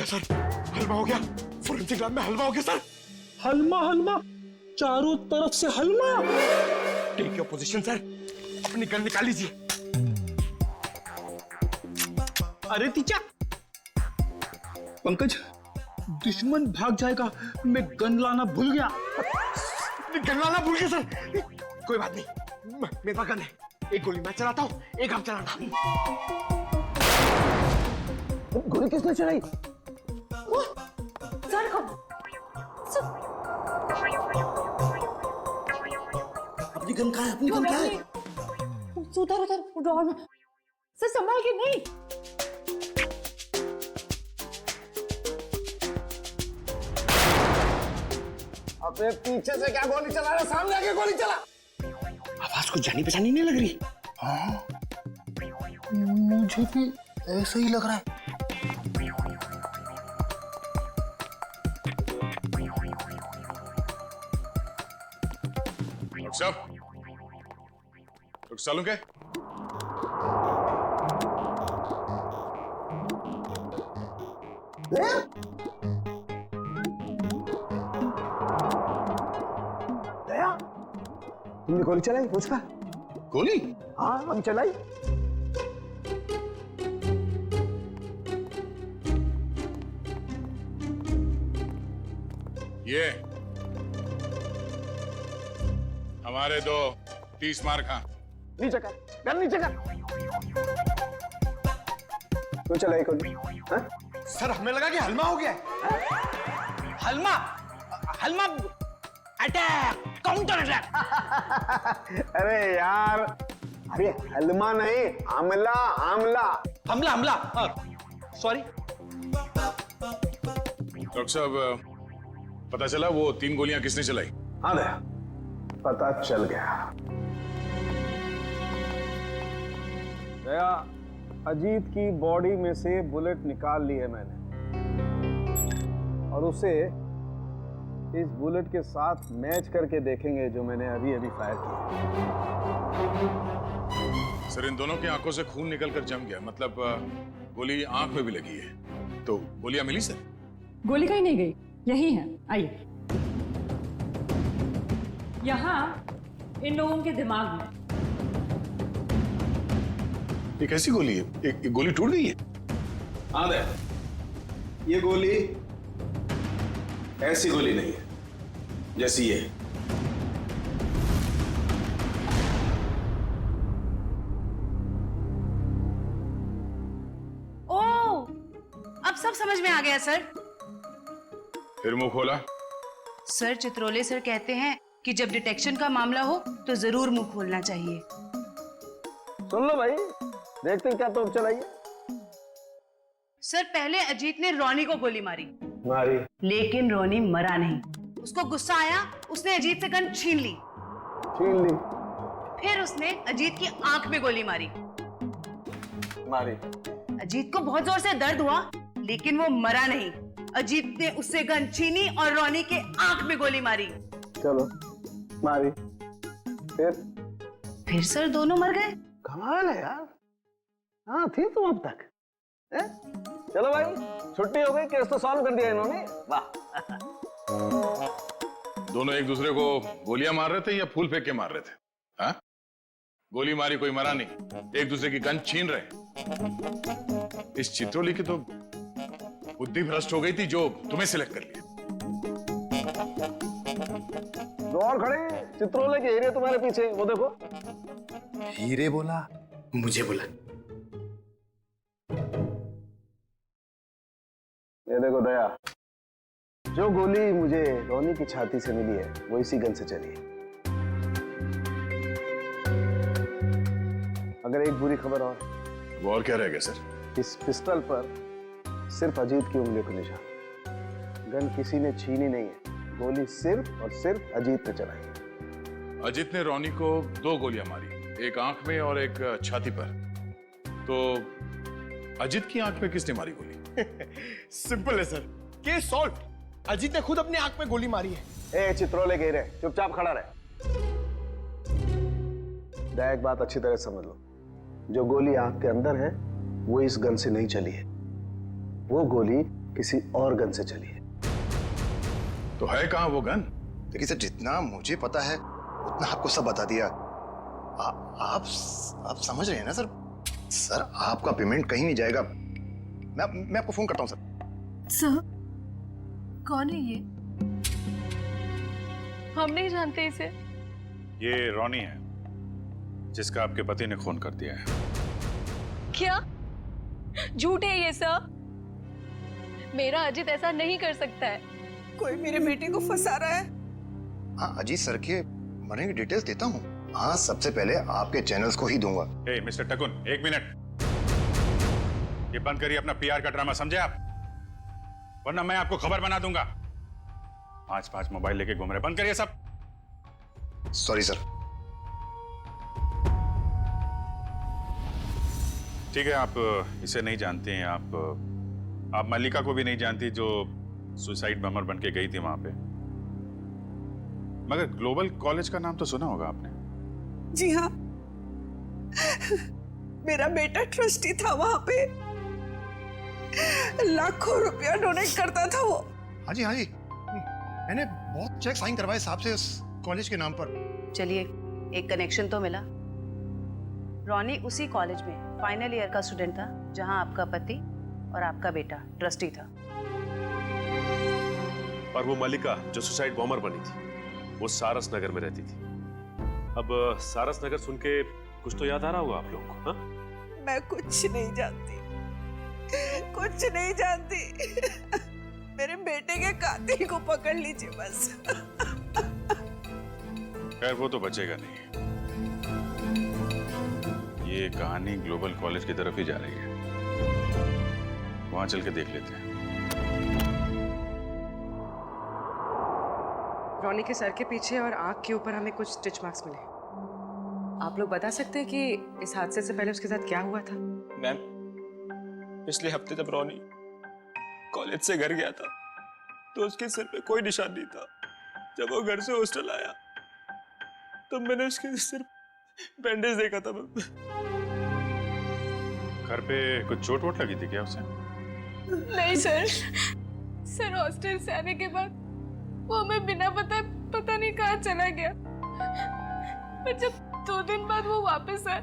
Sir, हलवा हो गया। Forensic lab में हलवा हो गया सर। हलमा हलमा, चारों तरफ से हलमा। टेक योर पोजीशन सर, अपनी गन निकाल लीजिए। अरे तीचा, पंकज, दुश्मन भाग जाएगा, मैं गन लाना भूल गया। गन लाना भूल गया सर। कोई बात नहीं, मेरे पास गन है। एक गोली मैं चलाता हूँ, एक आप चलाना। गोली किसने चलाई? सर को अपनी गन कहाँ है? अपनी गन कहाँ है? उधर उधर ड्रॉअर में। सर संभाल के नहीं। अपने पीछे से क्या गोली चला रहा? सामने आके गोली चला। आवाज कुछ जानी पहचानी नहीं लग रही। हाँ, मुझे भी ऐसा ही लग रहा है। साहब, रुक सालू के? दया, तुमने गोली चलाई उसका? गोली? हाँ, हम चलाई। ये हमारे दो 30 मार खा। नीचे कर, गन नीचे कर। तू चलाई गोली? हाँ? सर हमें लगा कि हलवा हो गया है। हलमा हलमा, अटैक, काउंटर अटैक। अरे यार, अरे हलमा नहीं, आमला आमला। हमला हमला, सॉरी। डॉक्टर साहब, पता चला वो 3 गोलियां किसने चलाई? हाँ दया, पता चल गया। दया, अजीत की बॉडी में से बुलेट निकाल ली है मैंने, और उसे इस बुलेट के साथ मैच करके देखेंगे जो मैंने अभी अभी फायर किया। सर, इन दोनों की आंखों से खून निकलकर जम गया, मतलब गोली आंख में भी लगी है। तो गोलियां मिली सर? गोली कहीं नहीं गई, यही है। आइए, यहाँ इन लोगों के दिमाग में। ये कैसी गोली है? एक गोली टूट गई है? हाँ दया, ये गोली ऐसी गोली नहीं है जैसी ये। ओह, अब सब समझ में आ गया सर। फिर मुंह खोला? सर, चित्रोले सर कहते हैं कि जब डिटेक्शन का मामला हो तो जरूर मुंह खोलना चाहिए। सुन लो भाई, देखते हैं क्या तोप चलाइए। सर, पहले अजीत ने रोनी को गोली मारी, लेकिन रोनी मरा नहीं। उसको गुस्सा आया, उसने अजीत से गन छीन ली। फिर उसने अजीत की आंख में गोली मारी। अजीत को बहुत जोर से दर्द हुआ, लेकिन वो मरा नहीं। अजीत ने उससे गन छीनी और रोनी के आंख में गोली मारी। चलो, मारी। फिर सर दोनों मर गए। कमाल है यार। हाँ, थी तुम अब तक। चलो भाई, छुट्टी हो गई, केस तो सॉल्व कर दिया इन्होंने। वाह। दोनों एक दूसरे को गोलियां मार रहे थे या फूल फेंक के मार रहे थे? हाँ? गोली मारी, कोई मरा नहीं, एक दूसरे की गन छीन रहे। इस चित्रोली की तो बुद्धि भ्रष्ट हो गई थी जो तुम्हें सिलेक्ट कर लिया। दो और खड़े, चित्रोले के हीरे तुम्हारे पीछे, वो देखो। हीरे बोला, मुझे बोला। ये देखो दया, जो गोली मुझे रोनी की छाती से मिली है वो इसी गन से चली है। अगर एक बुरी खबर वो और क्या रह गया सर? इस पिस्टल पर सिर्फ अजीत की उंगलियों का निशान। गन किसी ने छीनी नहीं है, गोली सिर्फ और सिर्फ अजीत ने चलाई है। अजीत ने रोनी को 2 गोलियां मारी, एक आंख में और एक छाती पर। तो अजीत की आंख में किसने मारी गोली? सिंपल है सर, केस सॉल्व। अजीत ने खुद अपनी आंख में गोली मारी है। ए चित्रोले घेरे, चुपचाप खड़ा रहे। दया, एक बात अच्छी तरह समझ लो, जो गोली आंख के अंदर है वो इस गन से नहीं चली है, वो गोली किसी और गन से चली है। तो है कहाँ वो गन? देखिए सर, जितना मुझे पता है उतना आपको सब बता दिया। आप समझ रहे हैं ना सर? सर आपका पेमेंट कहीं नहीं जाएगा। मैं आपको फोन करता हूँ सर। सर, कौन है ये? हम नहीं जानते इसे। ये रॉनी है, जिसका आपके पति ने खून कर दिया है। क्या? झूठ है ये सर। मेरा अजीत ऐसा नहीं कर सकता है। कोई मेरे बेटे को फंसा रहा है। हाँ, अजीत सर के मरने की डिटेल्स देता हूँ। हाँ, सबसे पहले आपके चैनल्स को ही दूंगा। ए, मिस्टर टकुन, 1 मिनट। ये बंद करिए अपना पीआर का ड्रामा, समझे आप? वरना मैं आपको खबर बना दूंगा। 5 मोबाइल लेके घूम रहे, बंद करिए सब। Sorry sir. ठीक है, आप इसे नहीं जानते हैं। आप मल्लिका को भी नहीं जानती, जो सुसाइड बमर बन के गई थी वहां पे। मगर ग्लोबल कॉलेज का नाम तो सुना होगा आपने। जी हाँ, मेरा बेटा ट्रस्टी था वहां पे। लाखों रुपया डोनेट करता था वो। हाँ जी, मैंने बहुत चेक साइन करवाए साहब से उस कॉलेज के नाम पर। चलिए, एक कनेक्शन तो मिला। रॉनी उसी कॉलेज में फाइनल ईयर का स्टूडेंट था जहां आपका पति और आपका बेटा ट्रस्टी था। और वो मल्लिका जो सुसाइड बॉम्बर बनी थी, वो सारस नगर में रहती थी। अब सारस नगर सुन के कुछ तो याद आ रहा होगा आप लोगों को। हाँ? मैं कुछ नहीं जानती, कुछ नहीं जानती। मेरे बेटे के कातिल को पकड़ लीजिए बस। खैर, वो तो बचेगा नहीं। ये कहानी ग्लोबल कॉलेज की तरफ ही जा रही है। वहां चल के देख लेते हैं। रॉनी के सर के पीछे और आंख के ऊपर हमें कुछ स्टिच मार्क्स मिले। आप लोग बता सकते हैं कि इस हादसे से पहले उसके साथ क्या हुआ था? मैम, पिछले हफ्ते जब रॉनी कॉलेज से घर गया था तो उसके सिर पे कोई निशान नहीं था। जब वो घर से हॉस्टल आया तब मैंने उसके सिर बैंडेज देखा था। घर पे कुछ चोट वोट लगी थी क्या उसे? नहीं सर, हॉस्टल से आने के बाद वो हमें बिना पता नहीं कहाँ चला गया। पर जब 2 दिन बाद वो वापस आया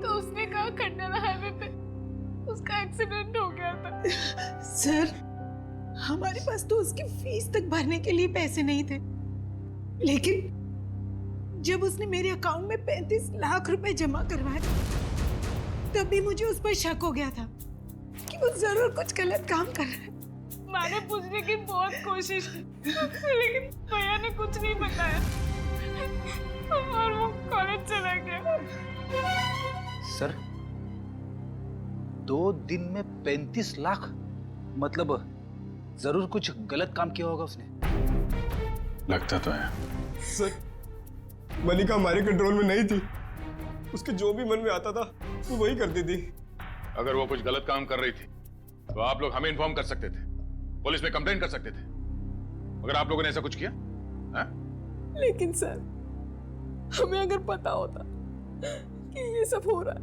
तो उसने कहा खंडाला हाईवे पे उसका एक्सीडेंट हो गया था। सर, हमारे पास तो उसकी फीस तक भरने के लिए पैसे नहीं थे, लेकिन जब उसने मेरे अकाउंट में 35 लाख रुपए जमा करवाए तब भी मुझे उस पर शक हो गया था कि वो जरूर कुछ गलत काम कर रहा है। मैंने पूछने की बहुत कोशिश की, लेकिन भैया ने कुछ नहीं बताया और वो कॉलेज चला गया। सर, 2 दिन में 35 लाख? मतलब जरूर कुछ गलत काम किया होगा उसने। लगता तो है। सर, मल्लिका हमारे कंट्रोल में नहीं थी। उसके जो भी मन में आता था वो वही करती थी। अगर वो कुछ गलत काम कर रही थी तो आप लोग हमें इन्फॉर्म कर सकते थे, पुलिस में कंप्लेंट कर सकते थे। मगर आप लोगों ने ऐसा कुछ किया? है? लेकिन सर, हमें अगर पता होता कि ये सब हो रहा है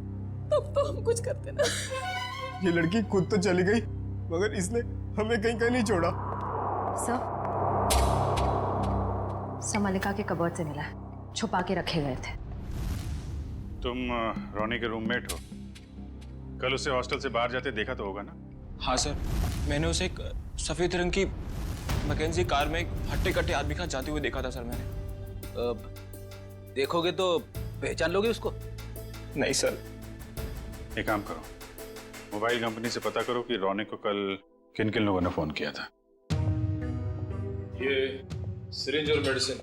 तब तो हम कुछ करते ना। ये लड़की खुद तो चली गई मगर इसने हमें कहीं नहीं छोड़ा। सर, मल्लिका के कबर्ड से मिला है, छुपा के रखे गए थे। तुम रॉनी के रूममेट हो, कल उसे हॉस्टल से बाहर जाते देखा तो होगा ना? हाँ सर, मैंने उसे एक सफेद रंग की मैकेंजी कार में एक हट्टे कट्टे आदमी के साथ जाते हुए देखा था सर मैंने। देखोगे तो पहचान लोगे उसको? नहीं सर। एक काम करो, मोबाइल कंपनी से पता करो कि रॉनी को कल किन किन लोगों ने फोन किया था। ये सिरिंज और मेडिसिन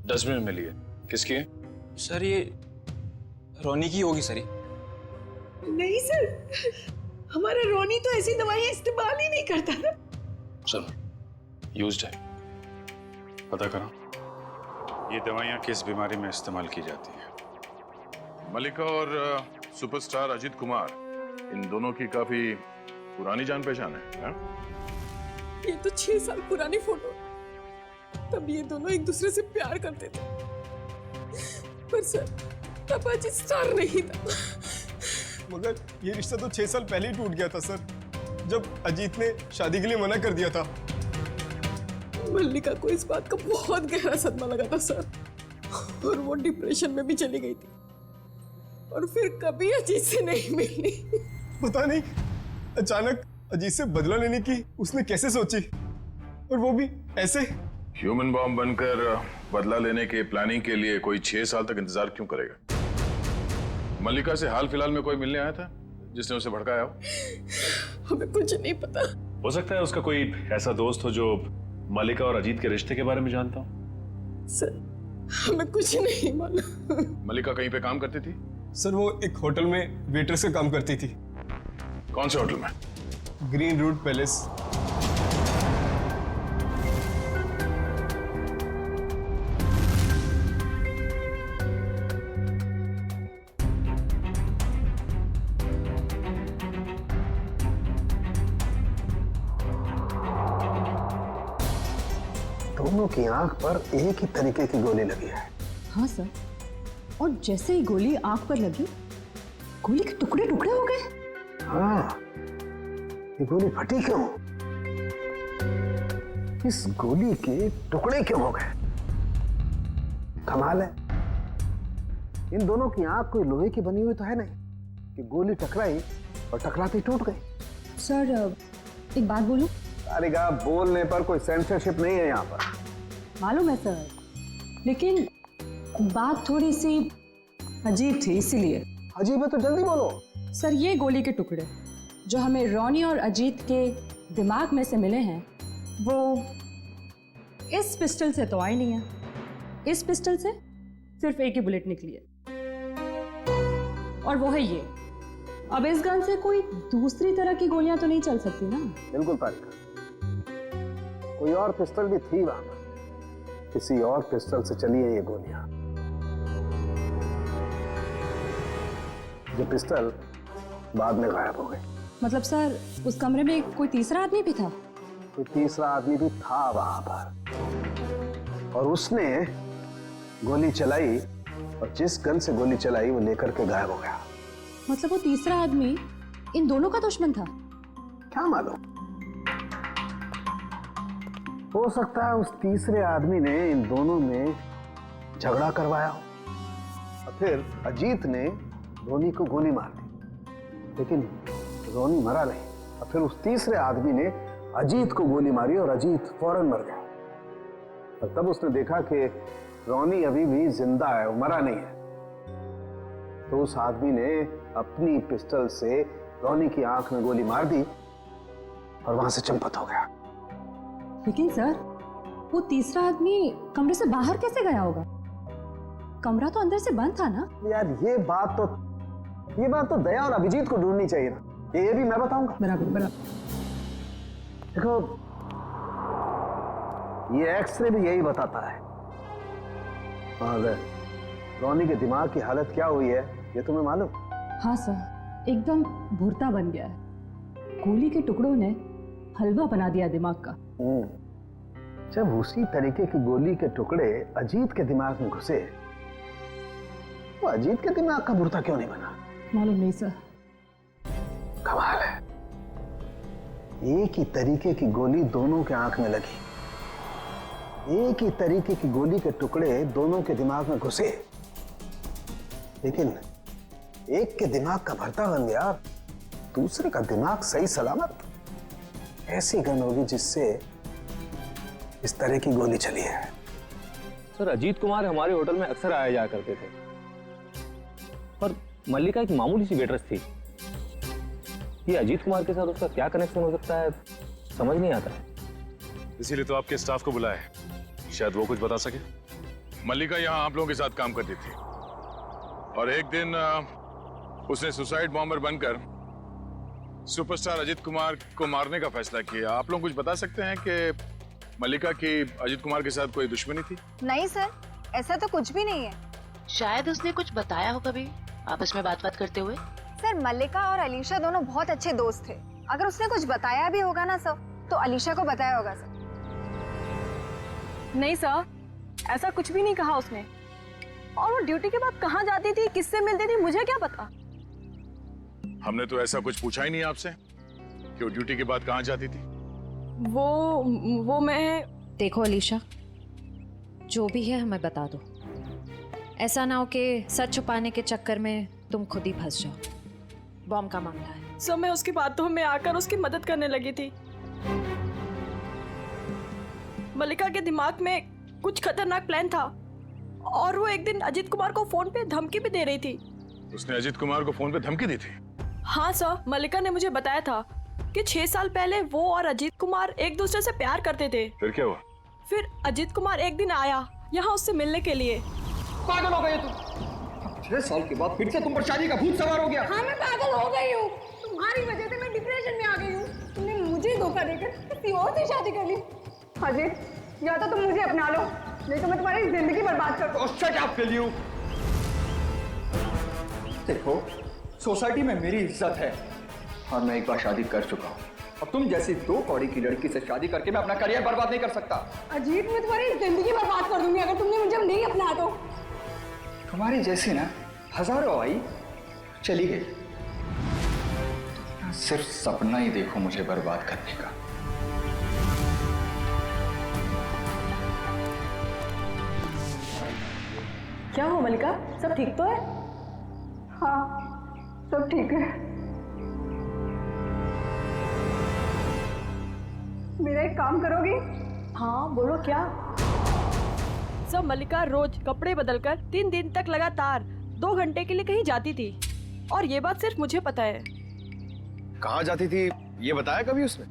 डस्टबिन में मिली है। किसकी है? सर, ये रॉनी की होगी सर। नहीं सर, हमारा रॉनी तो ऐसी दवाइयां इस्तेमाल ही नहीं करता था। चलो, यूज्ड है, पता करो ये दवाइयां किस बीमारी में इस्तेमाल की जाती हैं। मल्लिका और सुपरस्टार अजीत कुमार, इन दोनों की काफी पुरानी जान पहचान है। ये तो 6 साल पुरानी फोटो। तब ये दोनों एक दूसरे से प्यार करते थे, पर सर तब अजीत स्टार नहीं था। मगर ये रिश्ता तो 6 साल पहले ही टूट गया था सर। जब अजीत ने शादी के लिए मना कर दिया था। मल्लिका को इस बात का बहुत गहरा सदमा लगा था सर, और वो डिप्रेशन में भी चली गई थी और फिर कभी अजीत से नहीं मिली। पता नहीं अचानक अजीत से बदला लेने की उसने कैसे सोची, और वो भी ऐसे। ह्यूमन बॉम्ब बनकर बदला लेने के प्लानिंग के लिए कोई 6 साल तक इंतजार क्यों करेगा? मल्लिका से हाल फिलहाल में कोई मिलने आया था जिसने उसे भड़काया हो? हमें कुछ नहीं पता। हो सकता है उसका कोई ऐसा दोस्त हो जो मल्लिका और अजीत के रिश्ते के बारे में जानता हो। सर हमें कुछ नहीं मालूम। मल्लिका कहीं पे काम करती थी? सर वो एक होटल में वेट्रेस का काम करती थी। कौन से होटल में? Green Root Palace. दोनों की आंख पर एक ही तरीके की गोली लगी है। हाँ सर, और जैसे ही गोली आंख पर लगी, गोली के टुकड़े टुकड़े हो गए। हाँ, ये गोली फटी क्यों? इस गोली के टुकड़े क्यों हो गए? कमाल है, इन दोनों की आंख कोई लोहे की बनी हुई तो है नहीं कि गोली टकराई और टकराते टूट गई। सर एक बात बोलूं? अरे गा, बोलने पर कोई सेंसरशिप नहीं है यहाँ पर। मालूम है सर, लेकिन बात थोड़ी सी अजीब थी, इसीलिए। अजीब है तो जल्दी बोलो। सर ये गोली के टुकड़े जो हमें रोनी और अजीत के दिमाग में से मिले हैं, वो इस पिस्टल से तो आई नहीं है। इस पिस्टल से सिर्फ एक ही बुलेट निकली है, और वो है ये। अब इस गन से कोई दूसरी तरह की गोलियां तो नहीं चल सकती ना? बिल्कुल तारिका, कोई और पिस्टल भी थी वहां पर, किसी और पिस्टल से चली है ये गोलियां। ये पिस्टल बाद में गायब हो गई। मतलब सर उस कमरे में कोई तीसरा आदमी भी था? कोई तीसरा आदमी भी था वहां पर, और उसने गोली चलाई, और जिस गन से गोली चलाई वो लेकर के गायब हो गया। मतलब वो तीसरा आदमी इन दोनों का दुश्मन था? क्या मालूम, हो सकता है उस तीसरे आदमी ने इन दोनों में झगड़ा करवाया हो, और फिर अजीत ने रोनी को गोली मार दी, लेकिन रोनी मरा नहीं, और फिर उस तीसरे आदमी ने अजीत को गोली मारी और अजीत फौरन मर गया। और तब उसने देखा कि रोनी अभी भी जिंदा है, वो मरा नहीं है, तो उस आदमी ने अपनी पिस्टल से रोनी की आंख में गोली मार दी और वहां से चंपत हो गया। लेकिन सर वो तीसरा आदमी कमरे से बाहर कैसे गया होगा? कमरा तो अंदर से बंद था ना? यार ये बात तो दया और अभिजीत को ढूंढनी चाहिए ना, ये भी मैं बताऊंगा। बराबर बराबर। देखो ये एक्सरे भी यही बताता है। और रोनी के दिमाग की हालत क्या हुई है ये तुम्हें मालूम? हाँ सर, एकदम भुरता बन गया है। गोली के टुकड़ों ने हलवा बना दिया दिमाग का। जब उसी तरीके की गोली के टुकड़े अजीत के दिमाग में घुसे, वो अजीत के दिमाग का भुरता क्यों नहीं बना? मालूम नहीं सर। कमाल है, एक ही तरीके की गोली दोनों के आंख में लगी, एक ही तरीके की गोली के टुकड़े दोनों के दिमाग में घुसे, लेकिन एक के दिमाग का भरता बन गया, दूसरे का दिमाग सही सलामत। ऐसी गन होगी जिससे इस तरह की गोली चली है। सर अजीत कुमार हमारे होटल में अक्सर आया जाया करते थे, पर मल्लिका एक मामूली सी वेट्रेस थी। ये अजीत कुमार के साथ उसका क्या कनेक्शन हो सकता है, समझ नहीं आता है। इसीलिए तो आपके स्टाफ को बुलाया है, शायद वो कुछ बता सके। मल्लिका यहाँ आप लोगों के साथ काम करती थी, और एक दिन उसने सुसाइड बॉम्बर बनकर सुपरस्टार अजीत कुमार को मारने का फैसला किया। आप लोग कुछ बता सकते हैं कि मल्लिका की अजीत कुमार के साथ कोई दुश्मनी थी? नहीं सर, ऐसा तो कुछ भी नहीं है। शायद उसने कुछ बताया हो कभी आपस में बात करते हुए। सर मल्लिका और अलीशा दोनों बहुत अच्छे दोस्त थे। अगर उसने कुछ बताया भी होगा ना सर, तो अलीशा को बताया होगा सर। नहीं सर, ऐसा कुछ भी नहीं कहा उसने। और वो ड्यूटी के बाद कहाँ जाती थी, किससे मिलती थी, मुझे क्या पता। हमने तो ऐसा कुछ पूछा ही नहीं आपसे। कि वो ड्यूटी के बाद कहाँ जाती थी? वो मैं... देखो अलीशा, जो भी है हमें बता दो। ऐसा ना हो कि सच छुपाने के चक्कर में तुम खुद ही फंस जाओ। बॉम्ब का मामला है। सब मैं उसकी बातों में आकर उसकी मदद करने लगी थी। मल्लिका के दिमाग में कुछ खतरनाक प्लान था और वो एक दिन अजीत कुमार को फोन पे धमकी भी दे रही थी। उसने अजीत कुमार को फोन पे धमकी दी थी? हाँ सर, मल्लिका ने मुझे बताया था कि 6 साल पहले वो और अजीत कुमार एक दूसरे से प्यार करते थे। फिर क्या हुआ? फिर अजीत कुमार एक दिन आया यहाँ उससे मिलने के लिए। पागल हो गए तुम? 6 साल के बाद फिर से तुम पर शादी का भूत सवार हो गया? हाँ, मैं पागल हो गई हूँ। तुम्हारी वजह से मैं डिप्रेशन में आ गई हूँ। तुमने मुझे धोखा देकर किसी और से शादी कर ली। अजीत, या तो तुम मुझे अपना लो, नहीं तो मैं तुम्हारी जिंदगी बर्बाद कर दूँ। Shut up will you. देखो, सोसाइटी में मेरी इज्जत है और मैं एक बार शादी कर चुका हूँ। अब तुम जैसी 2 कौड़ी की लड़की से शादी करके मैं अपना करियर बर्बाद नहीं कर सकता। अजीत, मैं तुम्हारी जिंदगी बर्बाद कर दूंगी अगर तुमने मुझे नहीं अपना तो। तुम्हारी जैसी ना हजारों आई, चली गई। सिर्फ सपना ही देखो मुझे बर्बाद करने का। क्या हो मल्लिका, सब ठीक तो है? हाँ, सब ठीक है। मेरा एक काम करोगी? हाँ, बोलो क्या? सब मल्लिका रोज कपड़े बदलकर 3 दिन तक लगातार 2 घंटे के लिए कहीं जाती थी और ये बात सिर्फ मुझे पता है। कहाँ जाती थी ये बताया कभी उसने?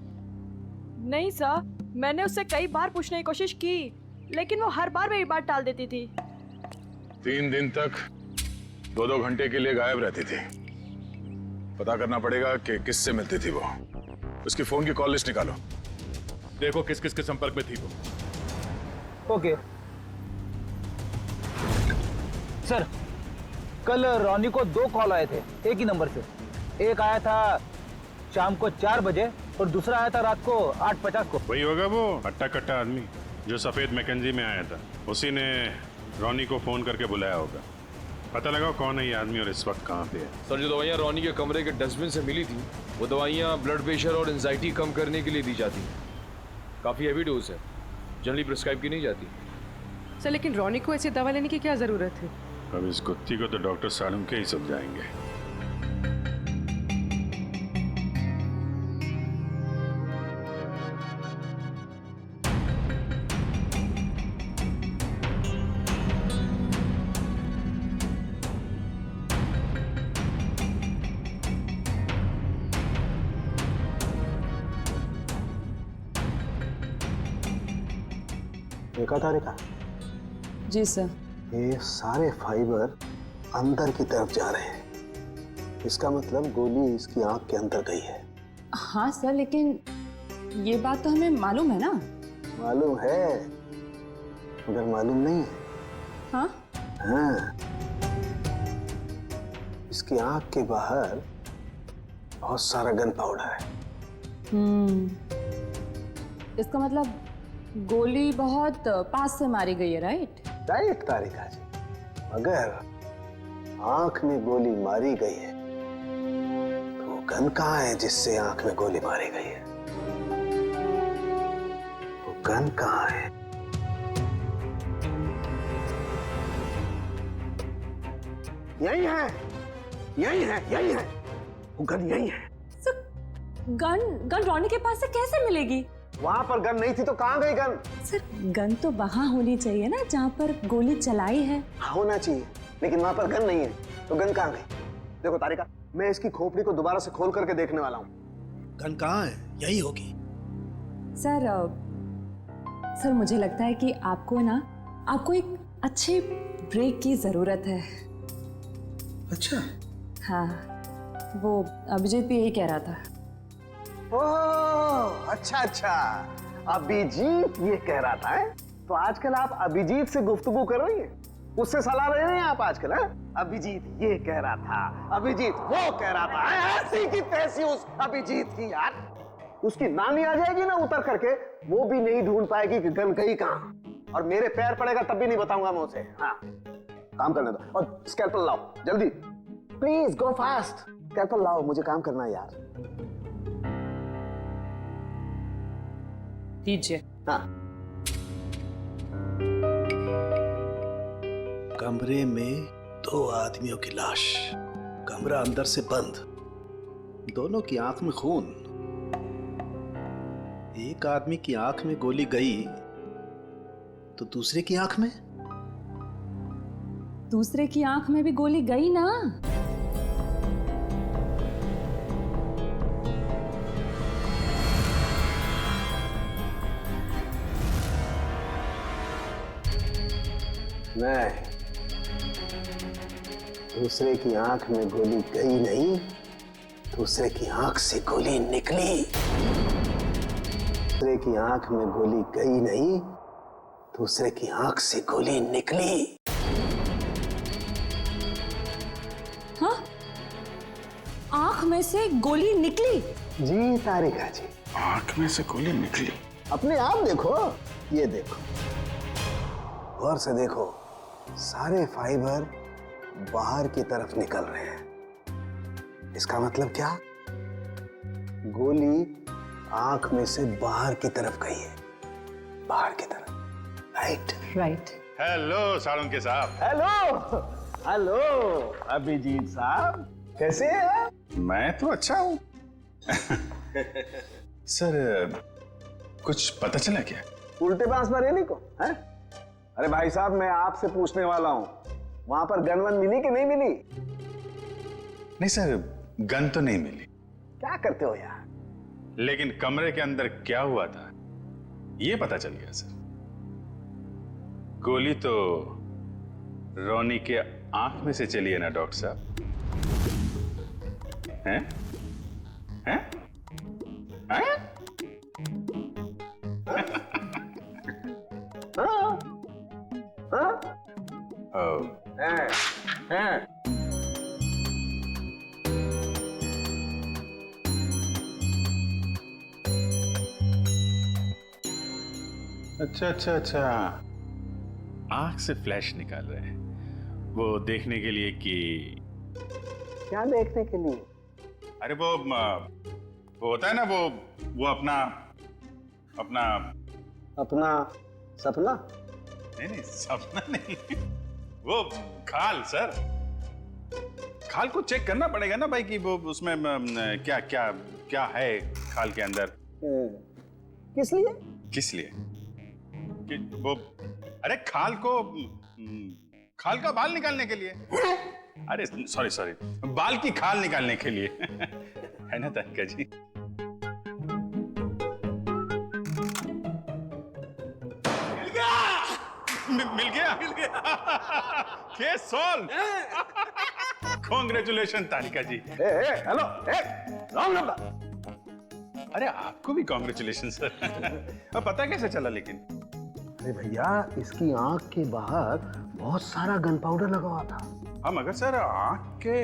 नहीं सर, मैंने उससे कई बार पूछने की कोशिश की लेकिन वो हर बार मेरी बात टाल देती थी। 3 दिन तक 2-2 घंटे के लिए गायब रहती थी। पता करना पड़ेगा कि किससे मिलती थी वो। उसकी फोन की कॉल लिस्ट निकालो, देखो किस किस के संपर्क में थी वो। ओके सर, कल रोनी को 2 कॉल आए थे एक ही नंबर से। एक आया था शाम को 4 बजे और दूसरा आया था रात को 8:50 को। वही होगा वो हट्टा कट्टा आदमी जो सफेद मैकेंजी में आया था। उसी ने रोनी को फोन करके बुलाया होगा। पता लगाओ कौन है ये आदमी और इस वक्त कहाँ पे है। सर, जो दवाइयाँ रोनी के कमरे के डस्टबिन से मिली थी वो दवाइयाँ ब्लड प्रेशर और एंजाइटी कम करने के लिए दी जाती हैं। काफ़ी हैवी डोज है, जनरली प्रिस्क्राइब की नहीं जाती। सर, लेकिन रोनी को ऐसी दवा लेने की क्या जरूरत है? अब इस कुत्ती को तो डॉक्टर सालुंके ही समझाएंगे। देखा था रेखा? जी सर। ये सारे फाइबर अंदर की तरफ जा रहे हैं। इसका मतलब गोली इसकी आंख के अंदर गई है। हाँ सर, लेकिन ये बात तो हमें मालूम है ना। मालूम है मगर मालूम नहीं है। हाँ? हाँ, इसकी आंख के बाहर बहुत सारा गन पाउडर है। इसका मतलब गोली बहुत पास से मारी गई है, राइट? राइट तारिका जी, अगर आंख में गोली मारी गई है तो गन कहाँ है जिससे आंख में गोली मारी गई है? वो गन कहाँ है? यही है, यही है, यही है, वो गन यही है। गन रोनी के पास से कैसे मिलेगी? वहां पर गन नहीं थी तो कहाँ गई गन? सर, गन तो वहां होनी चाहिए ना जहाँ पर गोली चलाई है। होना चाहिए, लेकिन वहां पर गन नहीं है, तो गन कहाँ गई? देखो तारिका, मैं इसकी खोपड़ी को दोबारा से खोल करके देखने वाला हूँ। गन कहाँ है? यही होगी। सर मुझे लगता है कि आपको एक अच्छे ब्रेक की जरूरत है। अच्छा? हाँ, वो अभिजीत भी यही कह रहा था। ओह, अच्छा अच्छा, अभिजीत ये कह रहा था है? तो आजकल आप अभिजीत से गुफ्तगू कर रही हैं, उससे सलाह ले रहे हैं आप आजकल? है अभिजीत ये कह रहा था, अभिजीत वो कह रहा था, ऐसी की तैसी उस अभिजीत की यार। उसकी नानी आ जाएगी ना उतर करके, वो भी नहीं ढूंढ पाएगी कि गन गई कहाँ, और मेरे पैर पड़ेगा तब भी नहीं बताऊंगा मैं उसे। हाँ, काम करने दो, और स्कैल्पल लाओ जल्दी, प्लीज गो फास्ट। स्कैल्पल लाओ, मुझे काम करना है यार। दीजिए। हाँ। कमरे में 2 आदमियों की लाश, कमरा अंदर से बंद, दोनों की आंख में खून। एक आदमी की आंख में गोली गई तो दूसरे की आंख में? दूसरे की आंख में भी गोली गई ना। नहीं, दूसरे की आंख में गोली गई नहीं, दूसरे की आंख से गोली निकली। दूसरे की आंख में गोली गई नहीं, दूसरे की आंख से गोली निकली। हाँ, आंख में से गोली निकली? जी तारिका जी, आंख में से गोली निकली। अपने आप देखो, ये देखो, गौर से देखो, सारे फाइबर बाहर की तरफ निकल रहे हैं। इसका मतलब क्या? गोली आंख में से बाहर की तरफ गई है, बाहर की तरफ। Right right. हेलो साळुंके साहब। हेलो हेलो अभिजीत साहब, कैसे हैं? मैं तो अच्छा हूँ। सर, कुछ पता चला क्या? उल्टे बांस मरेली को है? अरे भाई साहब, मैं आपसे पूछने वाला हूँ, वहां पर गन वन मिली कि नहीं मिली? नहीं सर, गन तो नहीं मिली। क्या करते हो यार? लेकिन कमरे के अंदर क्या हुआ था ये पता चल गया सर। गोली तो रोनी के आंख में से चली है ना डॉक्टर साहब? हैं? हैं? हैं? अच्छा अच्छा अच्छा, आंख से फ्लैश निकाल रहे हैं वो देखने के लिए कि क्या देखने के लिए? अरे वो होता है ना, वो अपना सपना? नहीं सपना नहीं, वो खाल सर, खाल को चेक करना पड़ेगा ना भाई कि वो उसमें क्या क्या क्या है खाल के अंदर। किस लिए? किस लिए? कि वो, अरे खाल का बाल निकालने के लिए। अरे सॉरी, बाल की खाल निकालने के लिए। है ना तारिका जी? मिल गया case solve. Congratulation Tarika ji. Hello, wrong number. अरे आपको भी कांग्रेचुलेशन सर। पता कैसे चला लेकिन? अरे भैया, इसकी आंख के बाहर बहुत सारा गन पाउडर लगा हुआ था। हाँ मगर सर, आंख के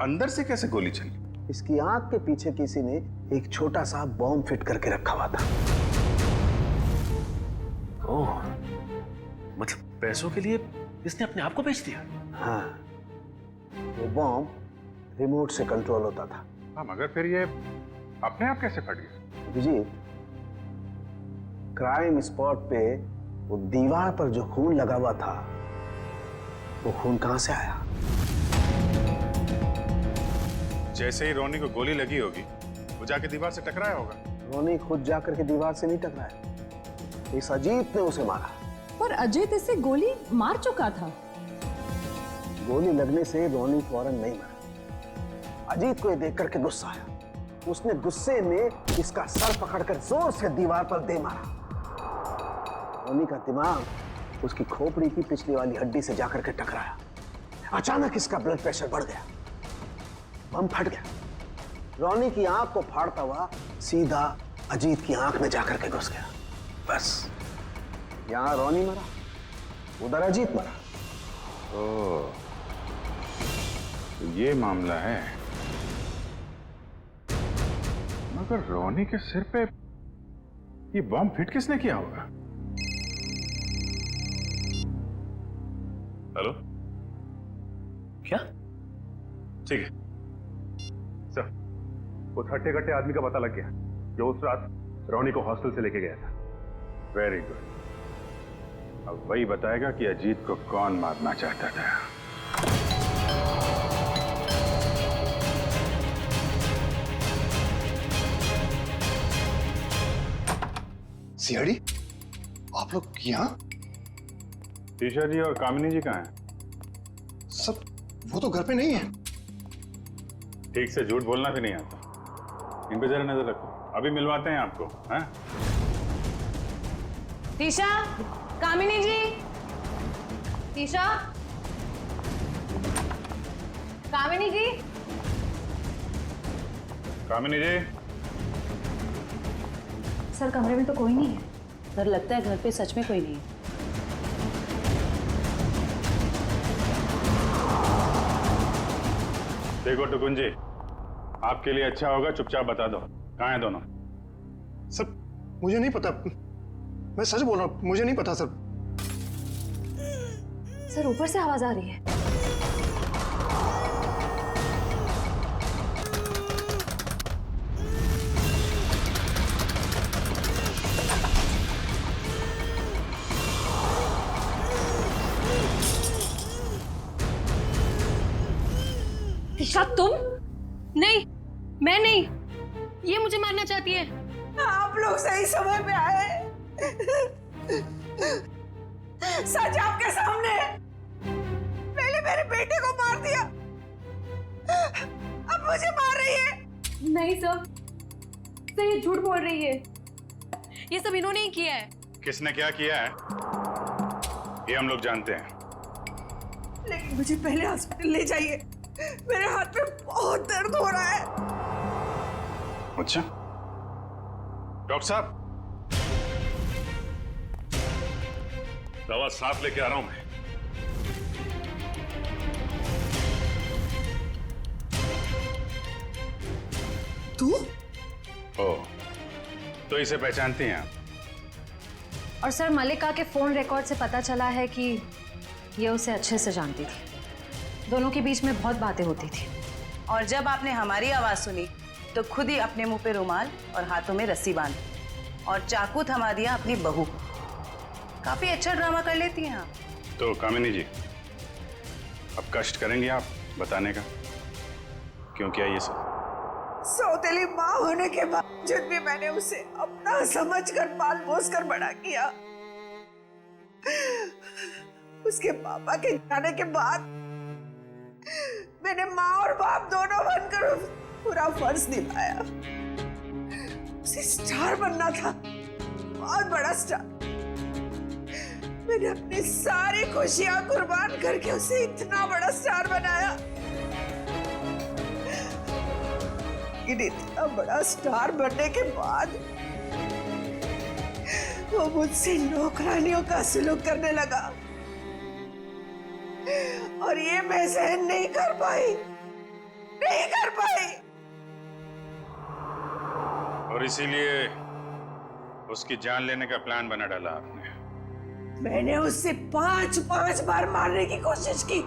अंदर से कैसे गोली चली? इसकी आंख के पीछे किसी ने एक छोटा सा बॉम्ब फिट करके रखा हुआ था। ओह, मतलब पैसों के लिए इसने अपने आप को बेच दिया? हाँ, वो बॉम्ब रिमोट से कंट्रोल होता था। हाँ मगर फिर ये अपने आप कैसे फट गया? अभिजीत, क्राइम स्पॉट पे वो दीवार पर जो खून लगा हुआ था, वो खून कहां से आया? जैसे ही रोनी को गोली लगी होगी, वो जाके दीवार से टकराया होगा। रोनी खुद जाकर के दीवार से नहीं टकराया, इस अजीत ने उसे मारा। पर अजीत इसे गोली मार चुका था। गोली लगने से रोनी फौरन नहीं मरा। अजीत को ये देख करके गुस्सा आया, उसने गुस्से में इसका सर पकड़कर जोर से दीवार पर दे मारा। रोनी का दिमाग उसकी खोपड़ी की पिछली वाली हड्डी से जाकर के टकराया। अचानक इसका ब्लड प्रेशर बढ़ गया, बम फट गया। रोनी की आंख को फाड़ता हुआ सीधा अजीत की आंख में जाकर के घुस गया। बस, यहां रोनी मरा, उधर अजीत मरा। ओह, तो ये मामला है। मगर रोनी के सिर पे ये बॉम्ब फिट किसने किया होगा? हेलो, क्या? ठीक है सर, उस हट्टे कट्टे आदमी का पता लग गया जो उस रात रोनी को हॉस्टल से लेके गया था। Very good. अब वही बताएगा कि अजीत को कौन मारना चाहता था। सीआईडी, आप लोग यहाँ? ईशा जी और कामिनी जी कहाँ हैं? सब वो तो घर पे नहीं है। ठीक से झूठ बोलना भी नहीं आता। इन पे जरा नजर रखो, अभी मिलवाते हैं आपको। हैं? तीशा, कामिनी जी, तीशा, कामिनी जी, कामिनी जी। सर कमरे में तो कोई नहीं है। सर लगता है घर पे सच में कोई नहीं है। देखो टुकुन जी, आपके लिए अच्छा होगा चुपचाप बता दो कहाँ हैं दोनों। सर मुझे नहीं पता, मैं सच बोल रहा हूँ, मुझे नहीं पता सर। सर ऊपर से आवाज आ रही है। दिशा तुम? नहीं, मैं नहीं। ये मुझे मारना चाहती है। आप लोग सही समय पे आए। सच आपके सामने है। पहले मेरे बेटे को मार दिया, अब मुझे मार रही है। नहीं सर, ये झूठ बोल रही है। ये सब इन्होंने ही किया है। किसने क्या किया है ये हम लोग जानते हैं। लेकिन मुझे पहले हॉस्पिटल ले जाइए, मेरे हाथ में बहुत दर्द हो रहा है। अच्छा डॉक्टर साहब, दवा साफ लेके आ रहा हूं मैं। तू? ओह, तो इसे पहचानती हैं आप? और सर मल्लिका के फोन रिकॉर्ड से पता चला है कि ये उसे अच्छे से जानती थी। दोनों के बीच में बहुत बातें होती थी। और जब आपने हमारी आवाज सुनी तो खुद ही अपने मुंह पे रुमाल और हाथों में रस्सी बांध और चाकू थमा दिया अपनी बहू। काफी अच्छा ड्रामा कर लेती हैं आप। तो कामिनी जी, अब कष्ट करेंगे आप बताने का क्यों किया ये सब? सौतेली माँ होने के बावजूद भी मैंने उसे अपना समझकर पाल पोस कर बड़ा किया। उसके पापा के जाने के बाद मैंने माँ और बाप दोनों बनकर पूरा फर्ज निभाया। उसे स्टार बनना था, बहुत बड़ा स्टार। मैंने अपनी सारी खुशियां कुर्बान करके उसे इतना बड़ा स्टार बनाया। लेकिन इतना बड़ा स्टार बनने के बाद वो मुझसे नौकरानियों का सलूक करने लगा और ये मैं सहन नहीं कर पाई। और इसीलिए उसकी जान लेने का प्लान बना डाला आपने। मैंने उससे 5 बार मारने की कोशिश की,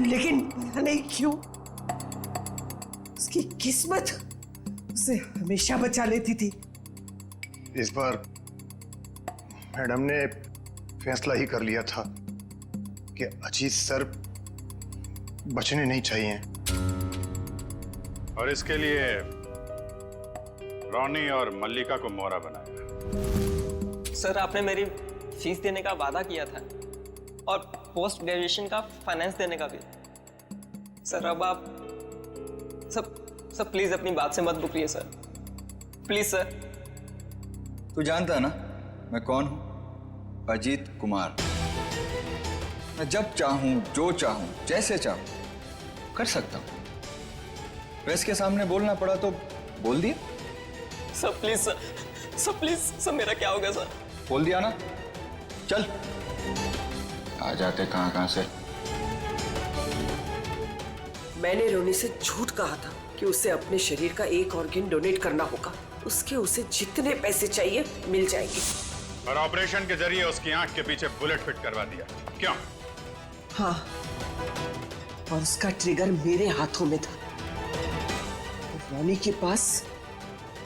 लेकिन पता नहीं क्यों उसकी किस्मत उसे हमेशा बचा लेती थी। इस बार मैडम ने फैसला ही कर लिया था कि अजीत सर बचने नहीं चाहिए। और इसके लिए रोनी और मल्लिका को मोहरा बनाया। सर आपने मेरी फीस देने का वादा किया था और पोस्ट ग्रेजुएशन का फाइनेंस देने का भी। सर अब आप सब प्लीज अपनी बात से मत रुकिए सर, प्लीज सर। तू जानता है ना मैं कौन हूं? अजीत कुमार। मैं जब चाहूं, जो चाहूं, जैसे चाहूं कर सकता हूं। प्रेस के सामने बोलना पड़ा तो बोल दिया। Sir please sir please sir, मेरा क्या होगा सर? बोल दिया ना, चल। आ जाते कहां से। मैंने रोनी से झूठ कहा था कि उसे अपने शरीर का एक ऑर्गन डोनेट करना होगा। उसके उसे जितने पैसे चाहिए मिल जाएंगे। और ऑपरेशन के जरिए उसकी आंख के पीछे बुलेट फिट करवा दिया। क्यों? हाँ, और उसका ट्रिगर मेरे हाथों में था। रोनी के पास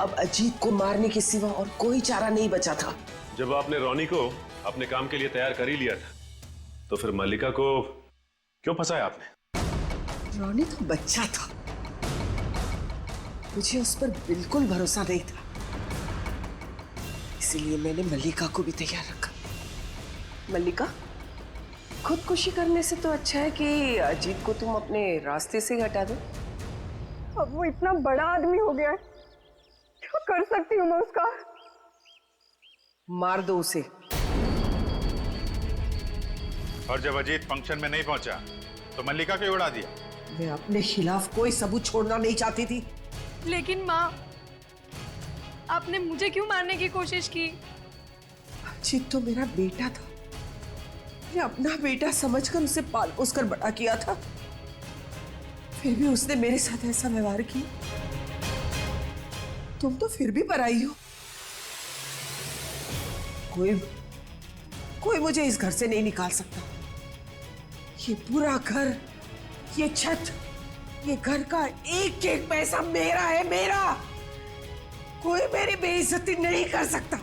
अब अजीत को मारने के सिवा और कोई चारा नहीं बचा था। जब आपने रोनी को अपने काम के लिए तैयार कर ही लिया था, तो फिर मल्लिका को क्यों फंसाया आपने? रोनी तो बच्चा था, मुझे उस पर बिल्कुल भरोसा नहीं था, इसीलिए मैंने मल्लिका को भी तैयार रखा। मल्लिका, खुदकुशी करने से तो अच्छा है कि अजीत को तुम अपने रास्ते से हटा दो। अब वो इतना बड़ा आदमी हो गया है, क्या कर सकती हूँ मैं उसका? मार दो उसे। और जब अजीत फंक्शन में नहीं पहुंचा तो मल्लिका क्यों उड़ा दिया? मैं अपने खिलाफ कोई सबूत छोड़ना नहीं चाहती थी। लेकिन माँ, आपने मुझे क्यों मारने की कोशिश की? अजीत तो मेरा बेटा था, मैं अपना बेटा समझकर उसे पाल पोस कर बड़ा किया था, फिर भी उसने मेरे साथ ऐसा व्यवहार किया। तुम तो फिर भी पराई हो। कोई मुझे इस घर से नहीं निकाल सकता। ये पूरा घर, ये छत, ये घर का एक एक पैसा मेरा है, मेरा। कोई मेरी बेइज्जती नहीं कर सकता,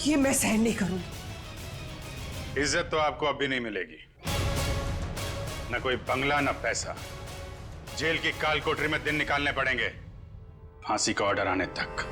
ये मैं सहन नहीं करूंगी। इज्जत तो आपको अब भी नहीं मिलेगी, न कोई बंगला न पैसा। जेल की काल कोठरी में दिन निकालने पड़ेंगे, फांसी का ऑर्डर आने तक।